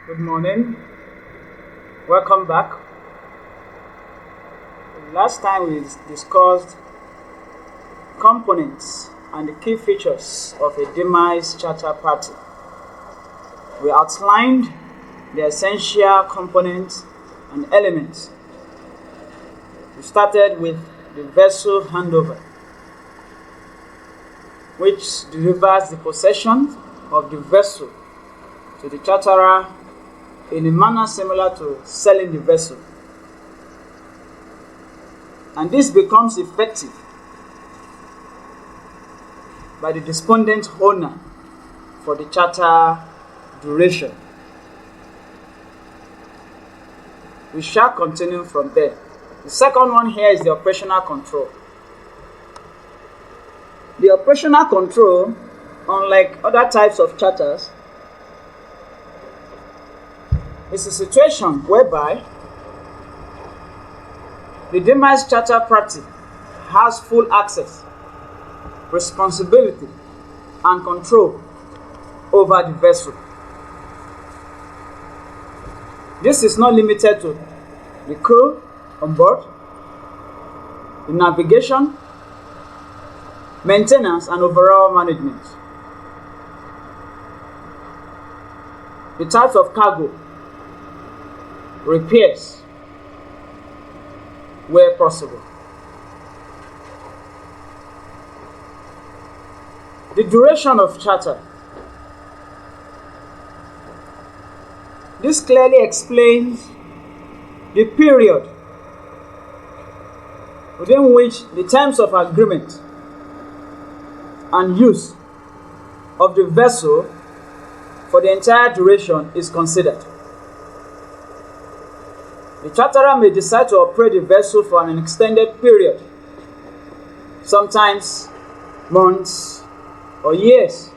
Good morning. Welcome back. Last time we discussed components and the key features of a demised charter party. We outlined the essential components and elements. We started with the vessel handover, which delivers the possession of the vessel to the charterer in a manner similar to selling the vessel. And this becomes effective by the despondent owner for the charter duration. We shall continue from there. The second one here is the operational control. The operational control, unlike other types of charters, is a situation whereby the demised charter party has full access, responsibility, and control over the vessel. This is not limited to the crew on board, the navigation, maintenance, and overall management. The types of cargo, repairs where possible. The duration of charter. This clearly explains the period within which the terms of agreement and use of the vessel for the entire duration is considered. The charterer may decide to operate the vessel for an extended period, sometimes months or years.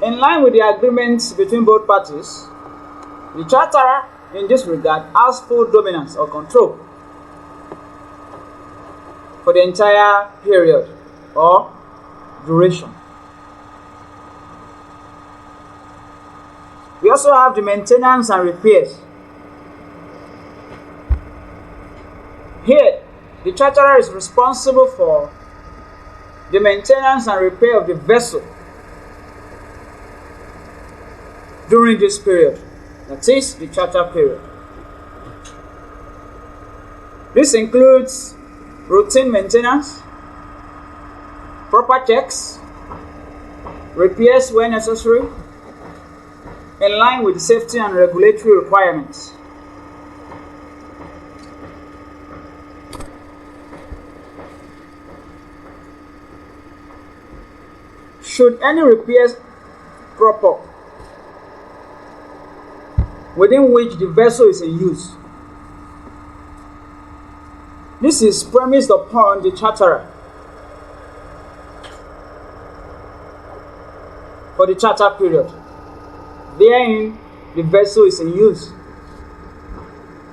In line with the agreements between both parties, the charterer in this regard has full dominance or control for the entire period or duration. We also have the maintenance and repairs. Here, the charterer is responsible for the maintenance and repair of the vessel during this period, that is, the charter period. This includes routine maintenance, proper checks, repairs where necessary, in line with safety and regulatory requirements. Should any repairs crop up within which the vessel is in use, this is premised upon the charterer for the charter period. Therein, the vessel is in use.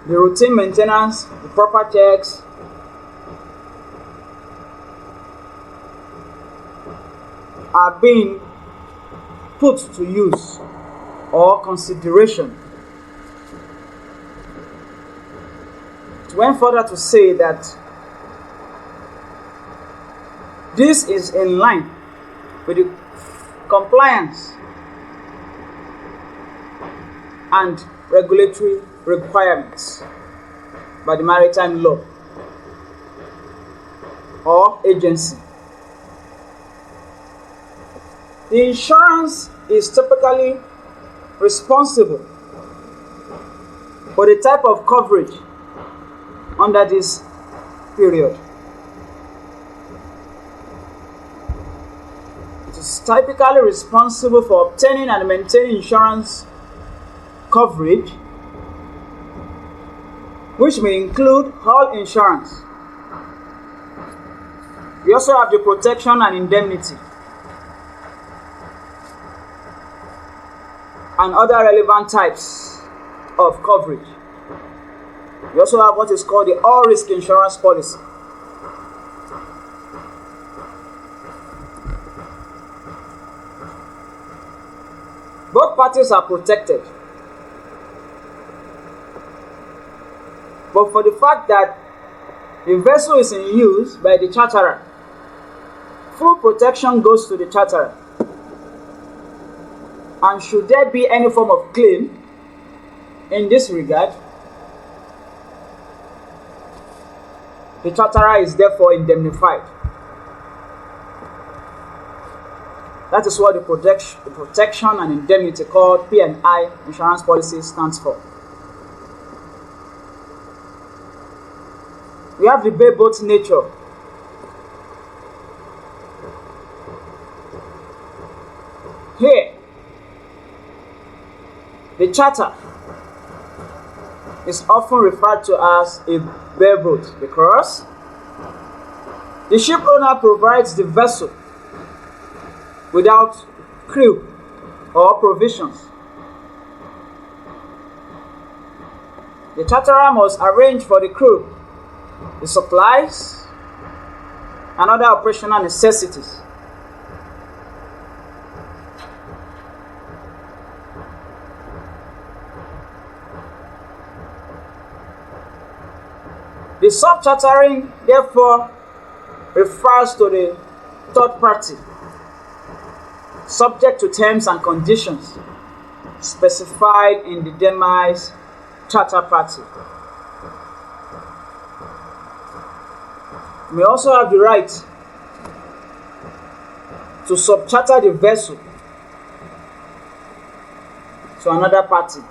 The routine maintenance, the proper checks, are being put to use or consideration. It went further to say that this is in line with the compliance and regulatory requirements by the Maritime Law or agency. The insurance is typically responsible for the type of coverage under this period. It is typically responsible for obtaining and maintaining insurance coverage, which may include hull insurance. We also have the protection and indemnity and other relevant types of coverage. We also have what is called the all-risk insurance policy. Both parties are protected. But for the fact that the vessel is in use by the charterer, full protection goes to the charterer. And should there be any form of claim in this regard, the charterer is therefore indemnified. That is what the protection and indemnity called P&I insurance policy stands for. We have the bareboat nature. Here, the charter is often referred to as a bareboat because the ship owner provides the vessel without crew or provisions. The charterer must arrange for the crew the supplies and other operational necessities. The sub-chartering therefore refers to the third party, subject to terms and conditions specified in the demise charter party. You may also have the right to subcharter the vessel to another party.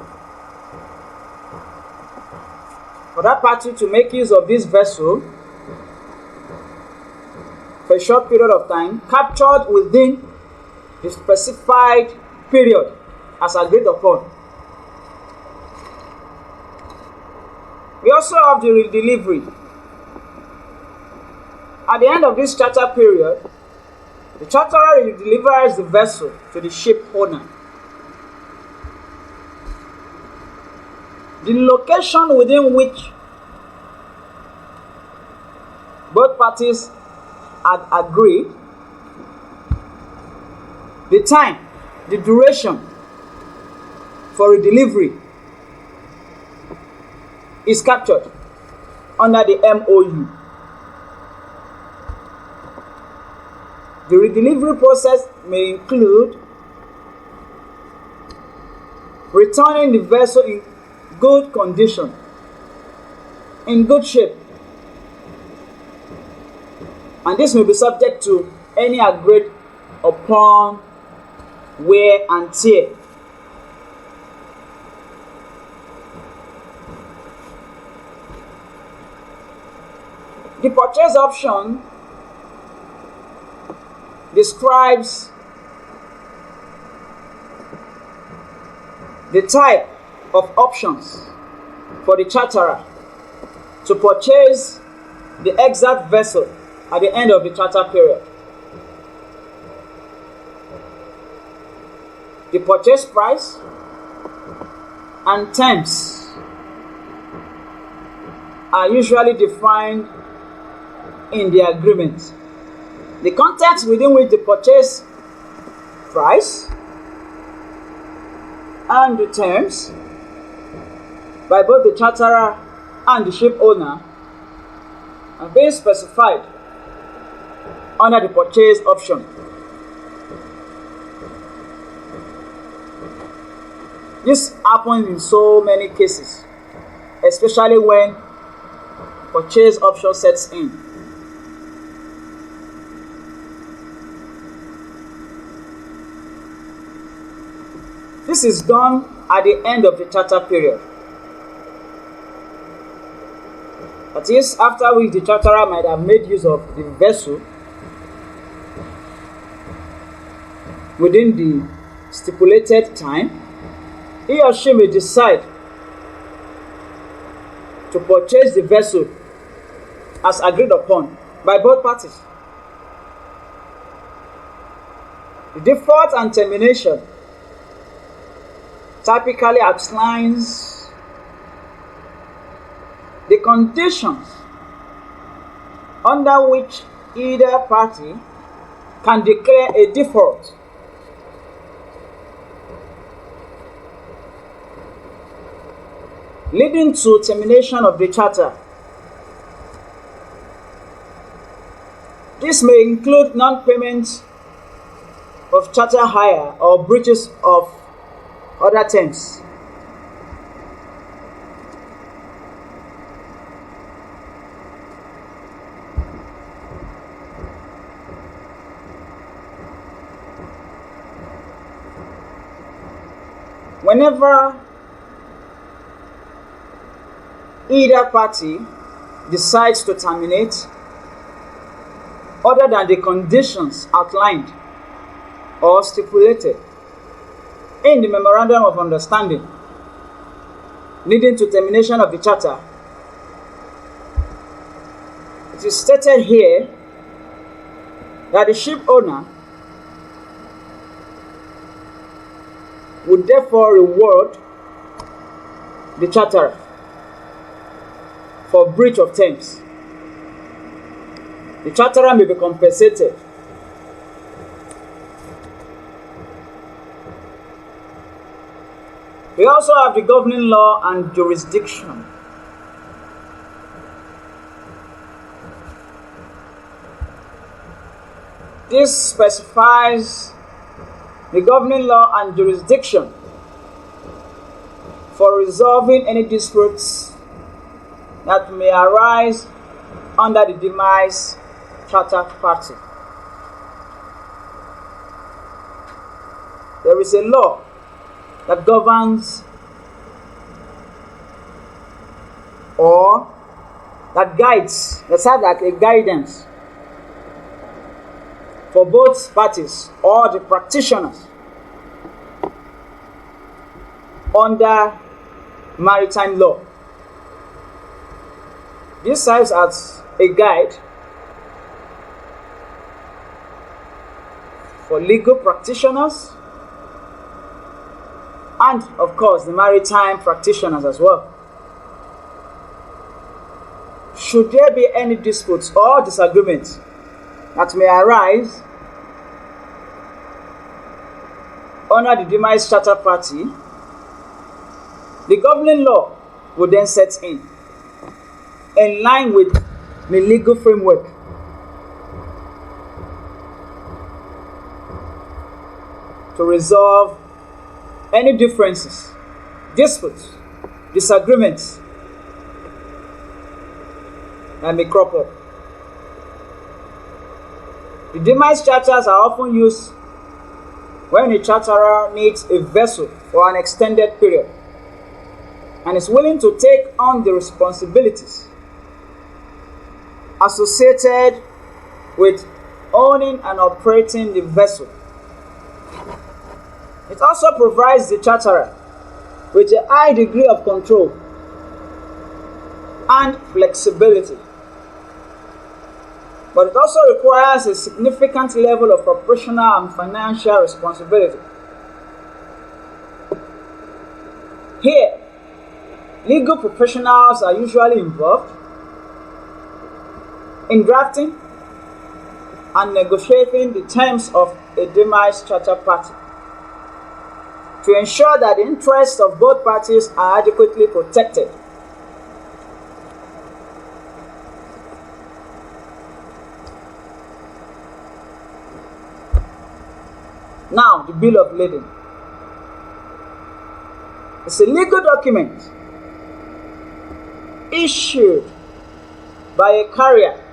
For that party to make use of this vessel for a short period of time, captured within the specified period as agreed upon. We also have the redelivery. At the end of this charter period, the charterer delivers the vessel to the ship owner. The location within which both parties had agreed, the time, the duration for a delivery is captured under the MOU. The redelivery process may include returning the vessel in good condition, in good shape, and this may be subject to any agreed upon wear and tear. The purchase option describes the type of options for the charterer to purchase the exact vessel at the end of the charter period. The purchase price and terms are usually defined in the agreement. The context within which the purchase price and the terms by both the charterer and the ship owner are being specified under the purchase option. This happens in so many cases, especially when purchase option sets in. This is done at the end of the charter period. That is, after which the charterer might have made use of the vessel within the stipulated time, he or she may decide to purchase the vessel as agreed upon by both parties. The default and termination typically outlines the conditions under which either party can declare a default leading to termination of the charter. This may include non-payment of charter hire or breaches of other terms. Whenever either party decides to terminate other than the conditions outlined or stipulated in the Memorandum of Understanding leading to termination of the charter, it is stated here that the ship owner would therefore reward the charterer for breach of terms. The charterer may be compensated. We also have the governing law and jurisdiction. This specifies the governing law and jurisdiction for resolving any disputes that may arise under the demise charter party. There is a law that governs or that guides, that serves like a guidance for both parties or the practitioners under maritime law. This serves as a guide for legal practitioners and, of course, the maritime practitioners as well. Should there be any disputes or disagreements that may arise under the demise charter party, the governing law will then set in line with the legal framework. To resolve any differences, disputes, disagreements that may crop up. The demise charters are often used when a charterer needs a vessel for an extended period and is willing to take on the responsibilities associated with owning and operating the vessel. It also provides the charterer with a high degree of control and flexibility. But it also requires a significant level of operational and financial responsibility. Here, legal professionals are usually involved in drafting and negotiating the terms of a demise charter party to ensure that the interests of both parties are adequately protected. Now, the bill of lading. It's a legal document issued by a carrier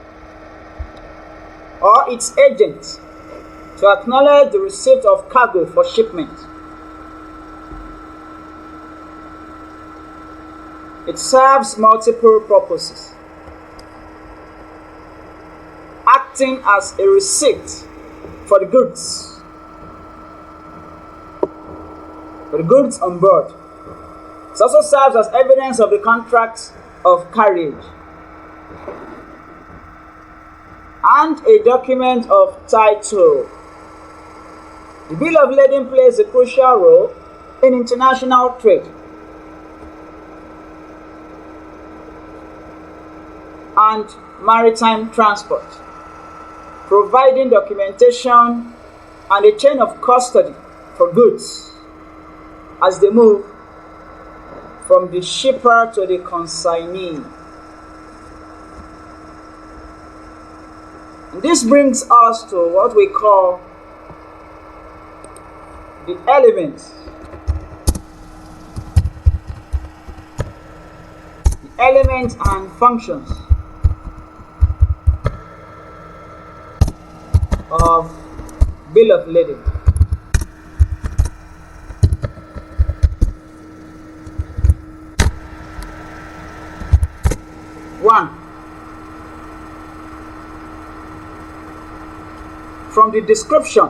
or its agent to acknowledge the receipt of cargo for shipment. It serves multiple purposes, acting as a receipt for the goods on board. It also serves as evidence of the contract of carriage and a document of title. The bill of lading plays a crucial role in international trade and maritime transport, providing documentation and a chain of custody for goods as they move from the shipper to the consignee. And this brings us to what we call the elements. The elements and functions of bill of lading. One, from the description,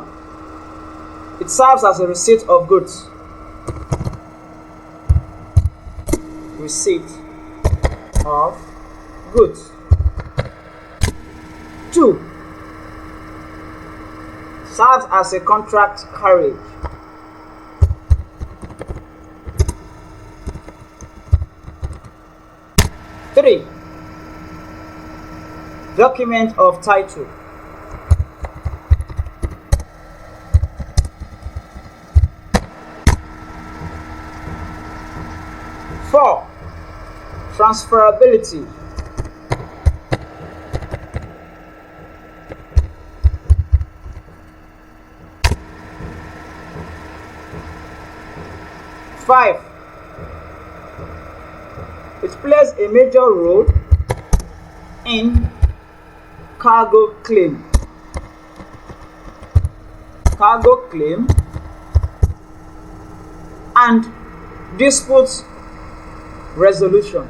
it serves as a receipt of goods. Receipt of goods. 2, serves as a contract carriage. 3, document of title. 4, transferability. 5, it plays a major role in cargo claim. Cargo claim and dispute resolution.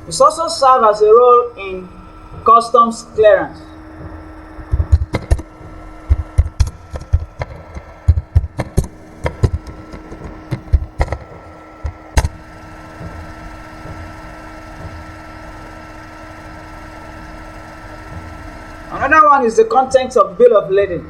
It also serves as a role in customs clearance. Another one is the contents of bill of lading.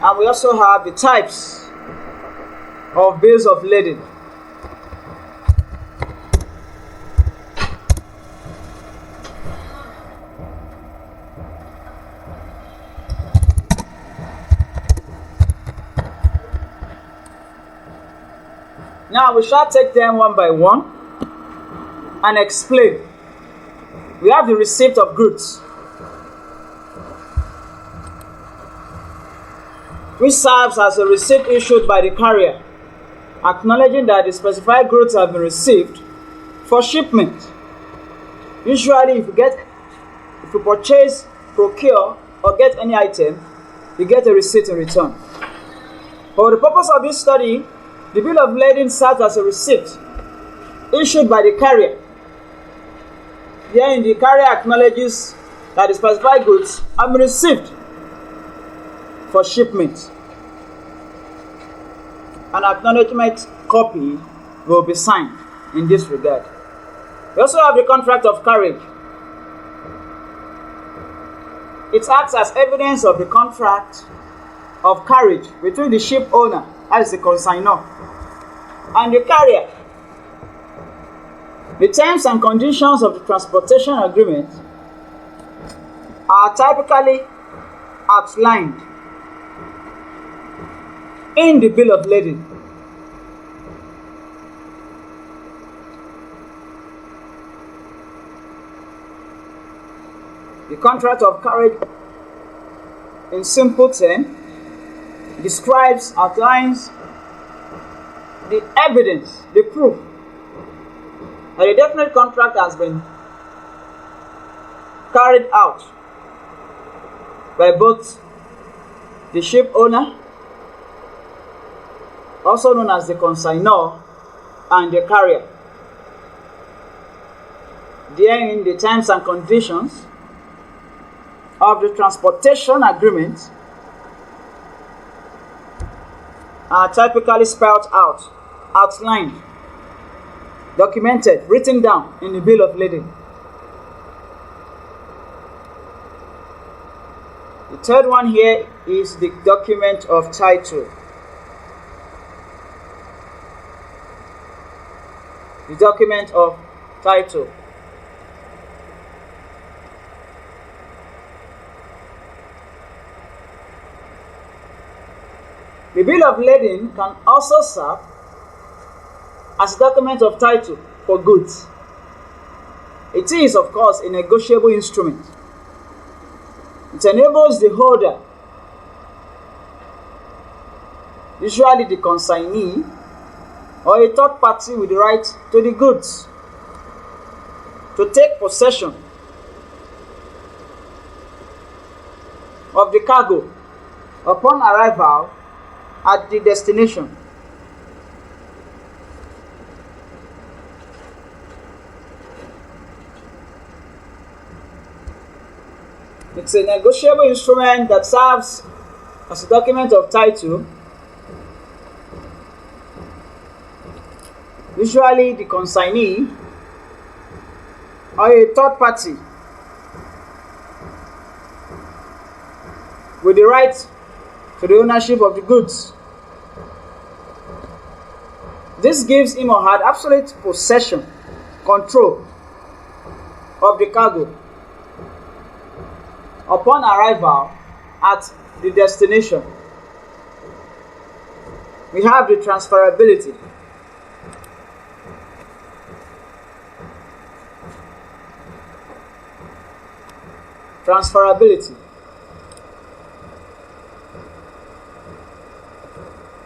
And we also have the types of bills of lading. Now we shall take them one by one and explain. We have the receipt of goods, which serves as a receipt issued by the carrier, acknowledging that the specified goods have been received for shipment. Usually, if you purchase, procure, or get any item, you get a receipt in return. For the purpose of this study, the bill of lading serves as a receipt issued by the carrier. Herein, the carrier acknowledges that the specified goods have been received for shipment. An acknowledgement copy will be signed in this regard. We also have the contract of carriage. It acts as evidence of the contract of carriage between the ship owner, as the consignor, and the carrier. The terms and conditions of the transportation agreement are typically outlined in the bill of lading. The contract of carriage, in simple terms, describes, outlines the evidence, the proof that a definite contract has been carried out by both the ship owner, also known as the consignor, and the carrier. Therein, the terms and conditions of the transportation agreement are typically spelled out outlined, documented, written down in the bill of lading. The third one here is the document of title. The document of title. The bill of lading can also serve as a document of title for goods. It is, of course, a negotiable instrument. It enables the holder, usually the consignee, or a third party with the right to the goods, to take possession of the cargo upon arrival at the destination. It's a negotiable instrument that serves as a document of title, usually the consignee or a third party with the right to the ownership of the goods. This gives him or her absolute possession, control of the cargo upon arrival at the destination. We have the transferability. Transferability.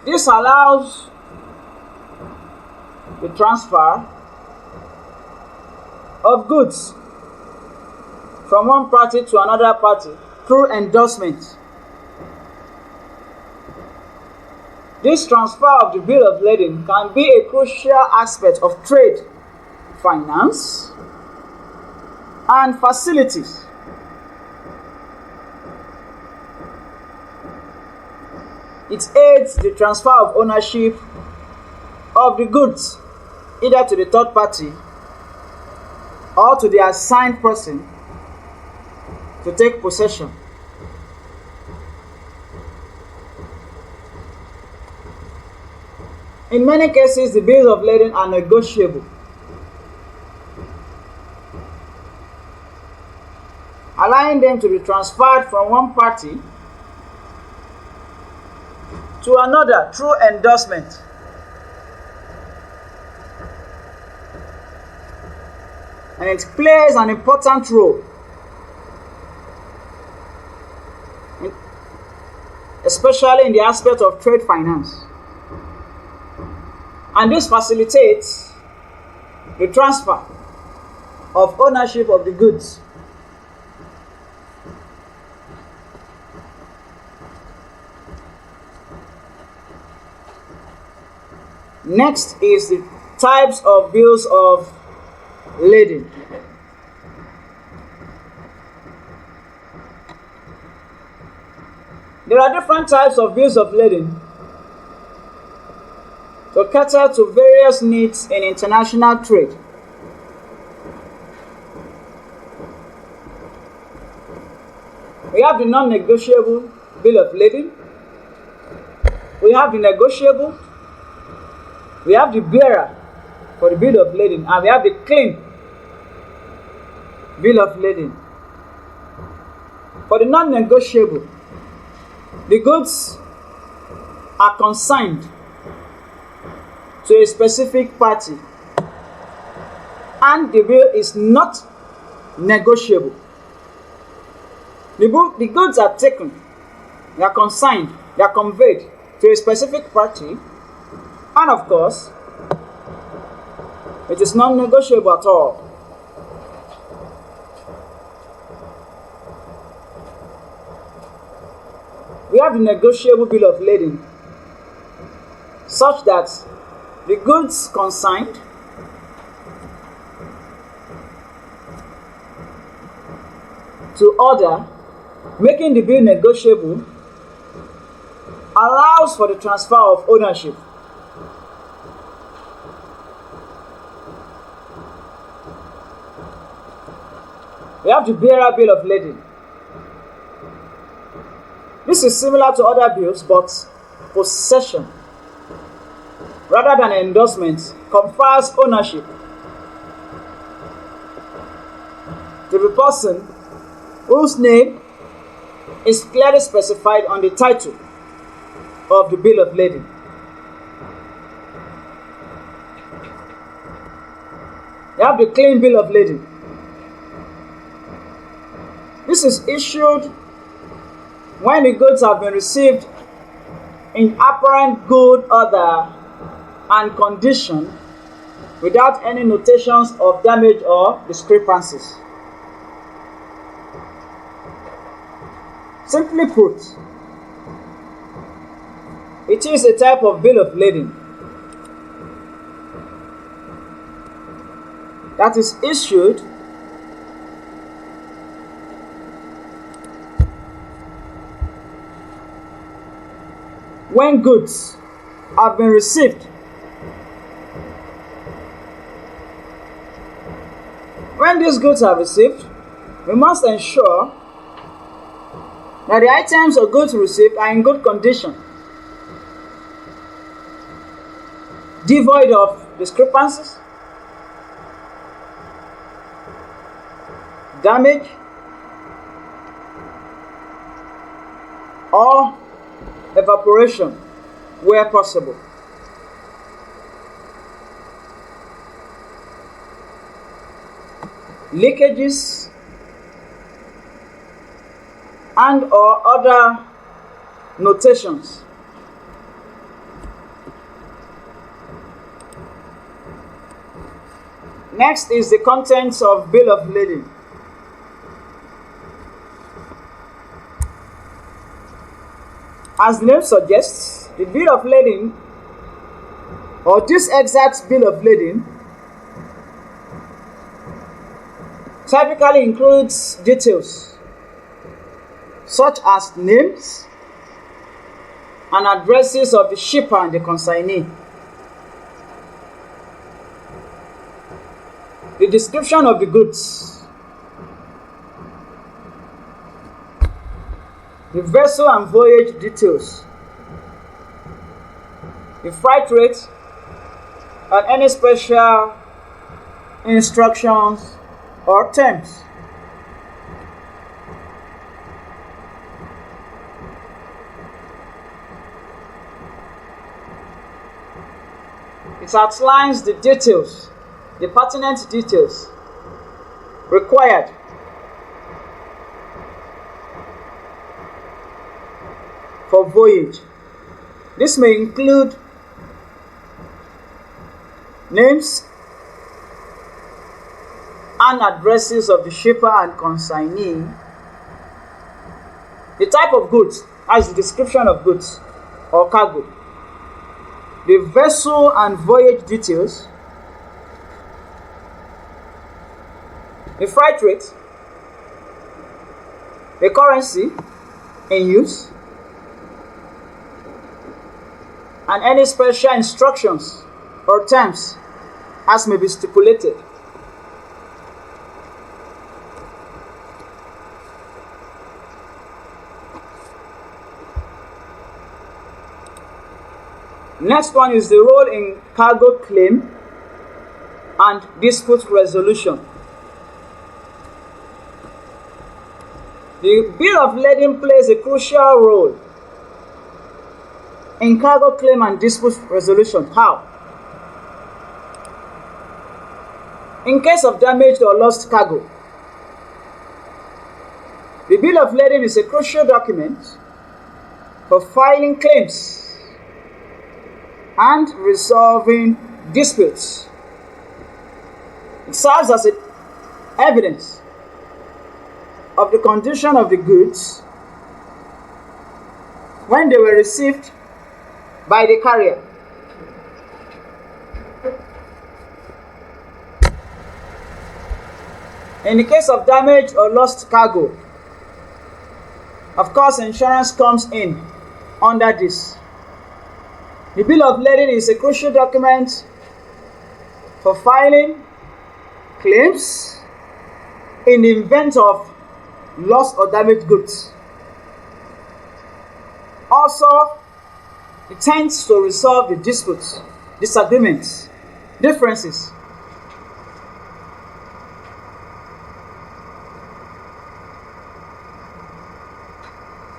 This allows the transfer of goods from one party to another party through endorsement. This transfer of the bill of lading can be a crucial aspect of trade, finance, and facilities. It aids the transfer of ownership of the goods either to the third party or to the assigned person to take possession. In many cases, the bills of lading are negotiable, allowing them to be transferred from one party to another through endorsement. And it plays an important role, especially in the aspect of trade finance. And this facilitates the transfer of ownership of the goods. Next is the types of bills of lading. There are different types of bills of lading to cater to various needs in international trade. We have the non-negotiable bill of lading, we have the negotiable, we have the bearer for the bill of lading, and we have the claim bill of lading. For the non-negotiable, the goods are consigned to a specific party and the bill is not negotiable. The goods are taken, they are consigned, they are conveyed to a specific party, and of course, it is non-negotiable at all. We have the negotiable bill of lading, such that the goods consigned to order, making the bill negotiable, allows for the transfer of ownership. We have the bearer bill of lading. This is similar to other bills, but possession rather than endorsement confers ownership to the person whose name is clearly specified on the title of the bill of lading. You have the clean bill of lading. This is issued when the goods have been received in apparent good order and condition without any notations of damage or discrepancies. Simply put, it is a type of bill of lading that is issued when goods have been received. When these goods are received, we must ensure that the items or goods received are in good condition, devoid of discrepancies, damage, or evaporation where possible. Leakages and or other notations Next is the contents of bill of lading. As the name suggests, the bill of lading or this exact bill of lading typically includes details such as names and addresses of the shipper and the consignee, the description of the goods, the vessel and voyage details, the freight rate, and any special instructions or terms. It outlines the details, the pertinent details required for voyage. This may include names and addresses of the shipper and consignee, the type of goods as the description of goods or cargo, the vessel and voyage details, the freight rate, the currency in use, and any special instructions or terms as may be stipulated. Next one is the role in cargo claim and dispute resolution. The bill of lading plays a crucial role in cargo claim and dispute resolution. How? In case of damaged or lost cargo, the bill of lading is a crucial document for filing claims and resolving disputes. It serves as evidence of the condition of the goods when they were received by the carrier. In the case of damaged or lost cargo, of course, insurance comes in under this. The bill of lading is a crucial document for filing claims in the event of lost or damaged goods. Also, it tends to resolve the disputes, disagreements, differences.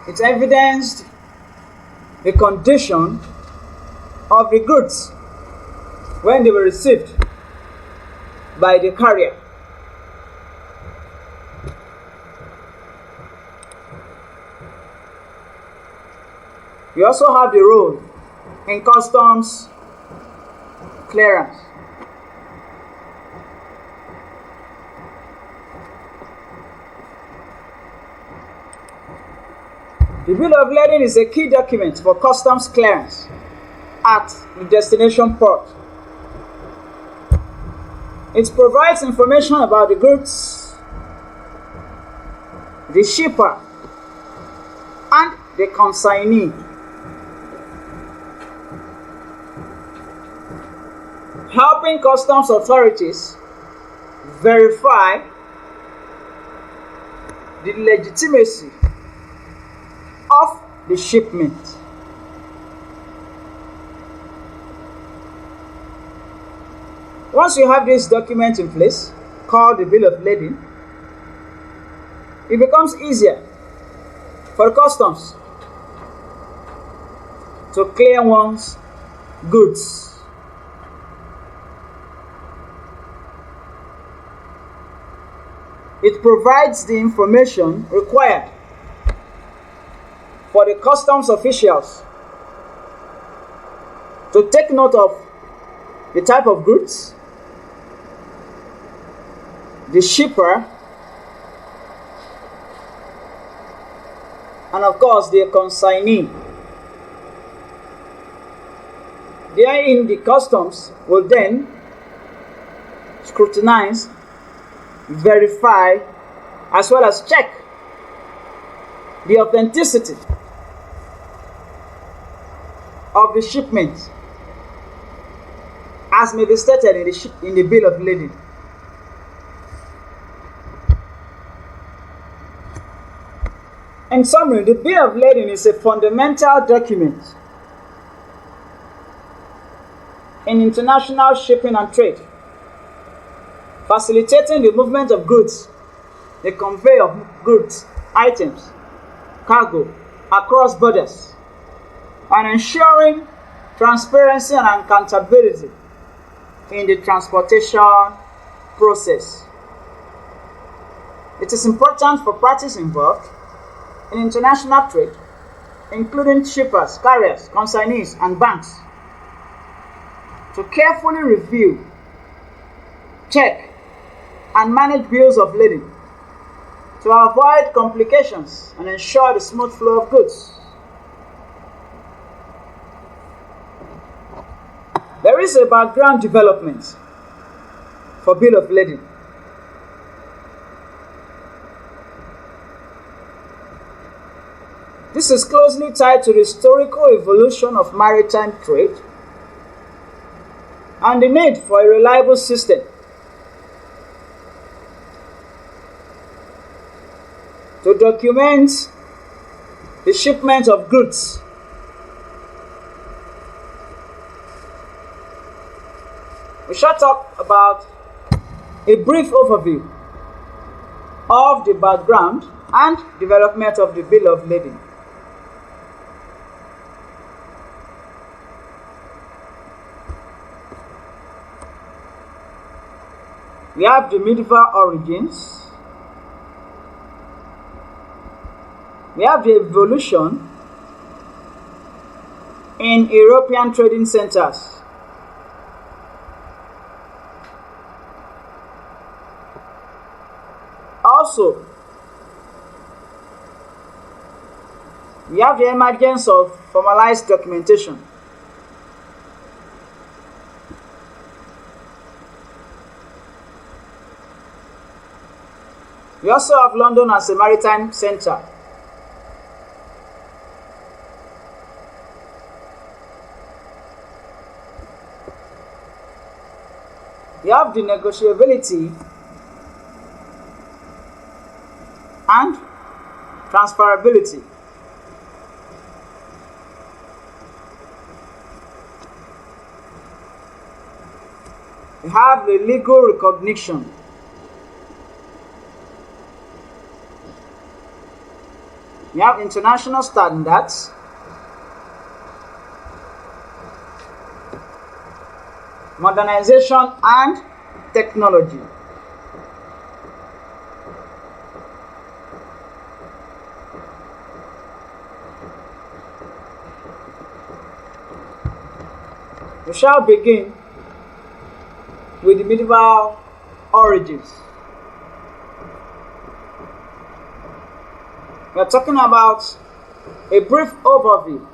It evidenced the condition of the goods when they were received by the carrier. We also have the role in customs clearance. The bill of lading is a key document for customs clearance at the destination port. It provides information about the goods, the shipper, and the consignee. Helping customs authorities verify the legitimacy of the shipment. Once you have this document in place, called the bill of lading, it becomes easier for customs to clear one's goods. It provides the information required for the customs officials to take note of the type of goods, the shipper, and of course the consignee. Therein, the customs will then scrutinize, verify, as well as check the authenticity of the shipment, as may be stated in the bill of lading. In summary, the bill of lading is a fundamental document in international shipping and trade, facilitating the movement of goods, the convey of goods, items, cargo across borders, and ensuring transparency and accountability in the transportation process. It is important for parties involved in international trade, including shippers, carriers, consignees, and banks, to carefully review, check, and manage bills of lading to avoid complications and ensure the smooth flow of goods. There is a background development for bill of lading. This is closely tied to the historical evolution of maritime trade and the need for a reliable system to document the shipment of goods. We shall talk about a brief overview of the background and development of the bill of lading. We have the medieval origins. We have the evolution in European trading centers. Also, we have the emergence of formalized documentation. We also have London as a maritime center. We have the negotiability Transferability. We have the legal recognition. We have international standards. Modernization and technology. We shall begin with the medieval origins. We are talking about a brief overview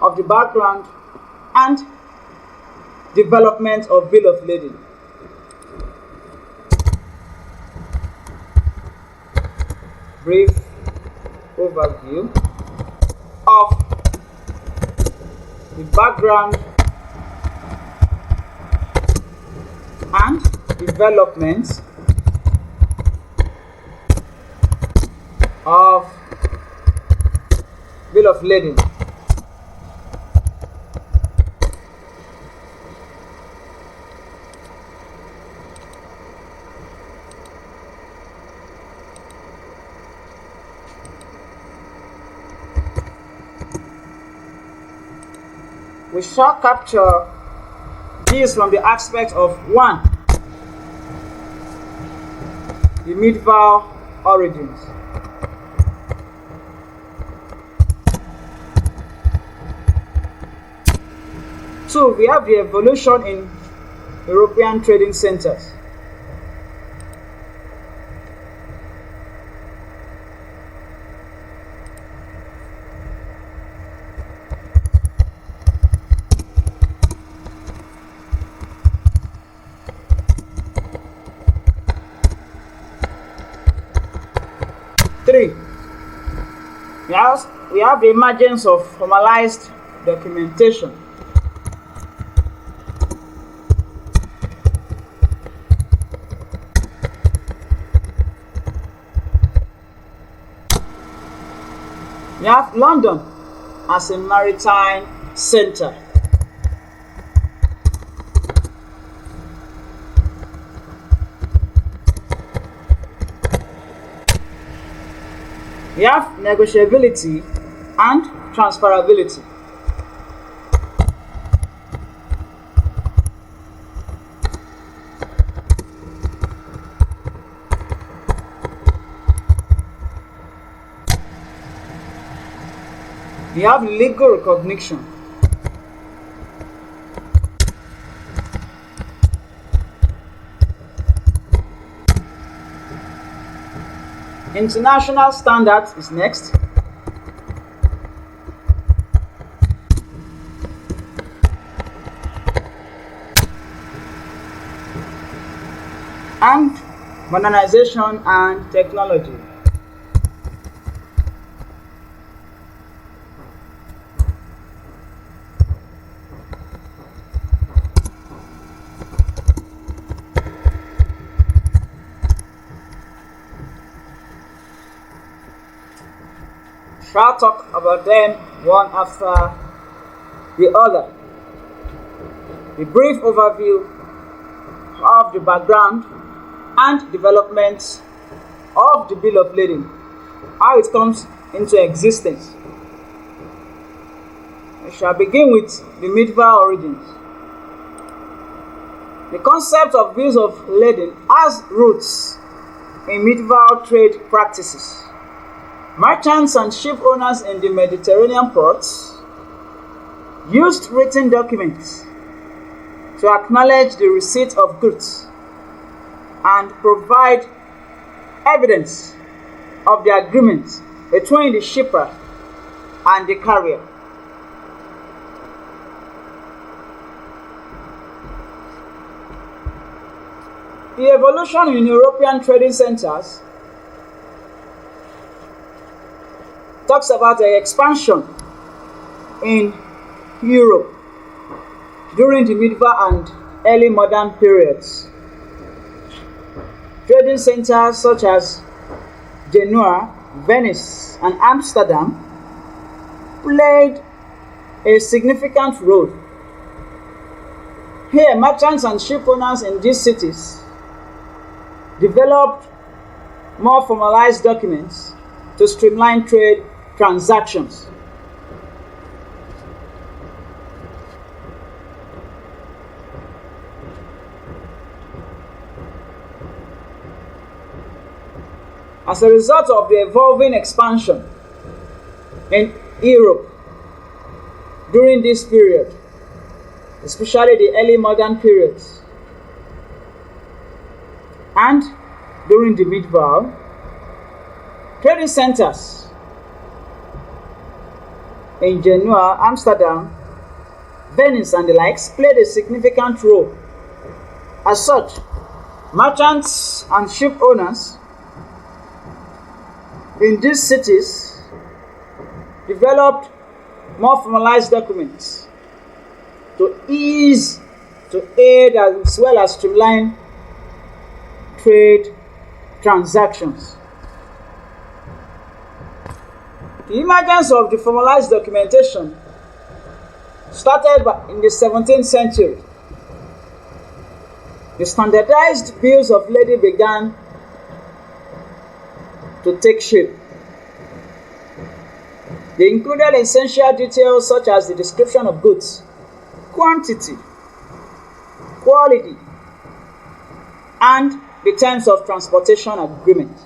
of the background and development of bill of lading. Brief overview of the background and development of bill of lading. We shall capture this from the aspect of 1. The medieval origins. 2. We have the evolution in European trading centers. 3. We have the emergence of formalized documentation. 4. We have London as a maritime center. 5. We have negotiability and transferability. 6. We have legal recognition. 7. International standards is next. 8. And modernization and technology. Shall talk about them one after the other. A brief overview of the background and development of the bill of lading, how it comes into existence. We shall begin with the medieval origins. The concept of bills of lading has roots in medieval trade practices. Merchants and ship owners in the Mediterranean ports used written documents to acknowledge the receipt of goods and provide evidence of the agreement between the shipper and the carrier. The evolution in European trading centers talks about the expansion in Europe during the medieval and early modern periods. Trading centers such as Genoa, Venice, and Amsterdam played a significant role. Here, merchants and ship owners in these cities developed more formalized documents to streamline trade transactions. As a result of the evolving expansion in Europe during this period, especially the early modern periods and during the medieval, trading centers in Genoa, Amsterdam, Venice, and the likes played a significant role. As such, merchants and ship owners in these cities developed more formalized documents to aid as well as streamline trade transactions. The emergence of the formalized documentation started in the 17th century. The standardized bills of lading began to take shape. They included essential details such as the description of goods, quantity, quality, and the terms of transportation agreement.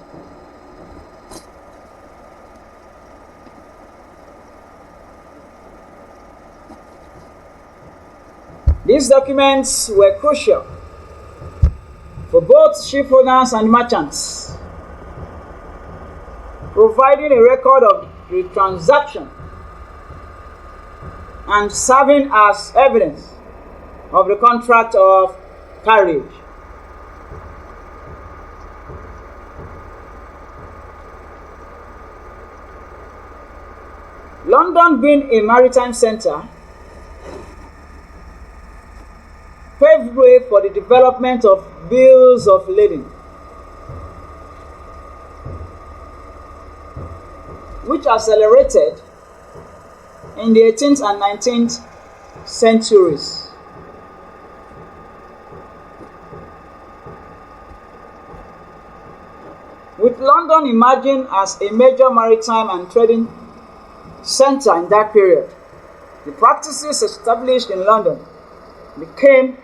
These documents were crucial for both ship owners and merchants, providing a record of the transaction and serving as evidence of the contract of carriage. London, being a maritime center, paved way for the development of bills of lading, which accelerated in the 18th and 19th centuries. With London emerging as a major maritime and trading center in that period, the practices established in London became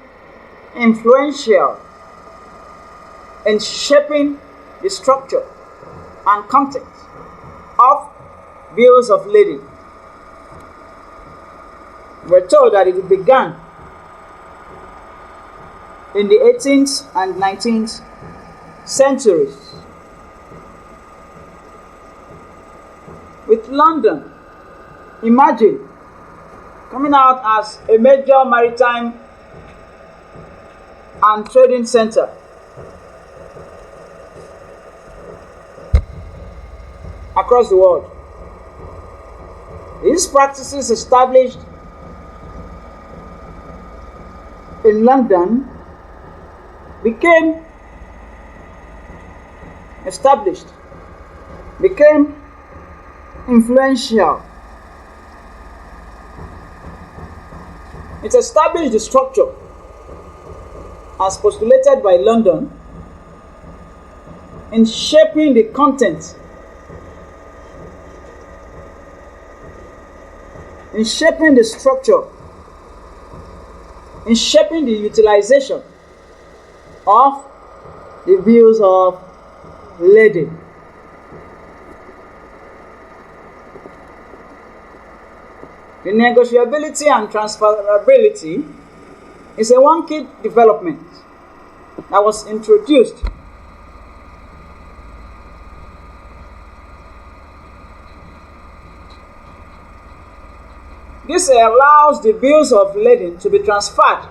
influential in shaping the structure and content of bills of lading. We're told that it began in the 18th and 19th centuries. With London emerging, coming out as a major maritime and trading center, across the world. These practices established in London became influential. It established the structure as postulated by London in shaping the content, in shaping the structure, in shaping the utilization of the bills of lading. The negotiability and transferability is a one key development that was introduced This allows the bills of lading to be transferred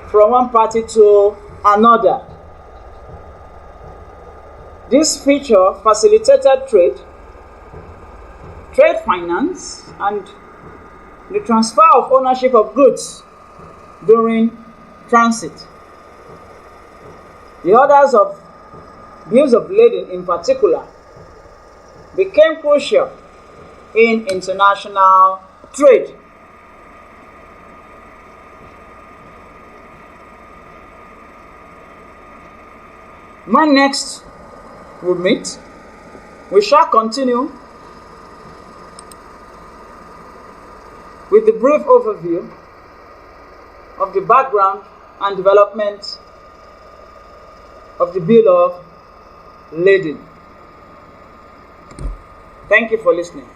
from one party to another. This feature facilitated trade finance, and the transfer of ownership of goods during transit. The orders of bills of lading in particular became crucial in international trade. When next we meet, we shall continue with the brief overview of the background and development of the Bill of Lading. Thank you for listening.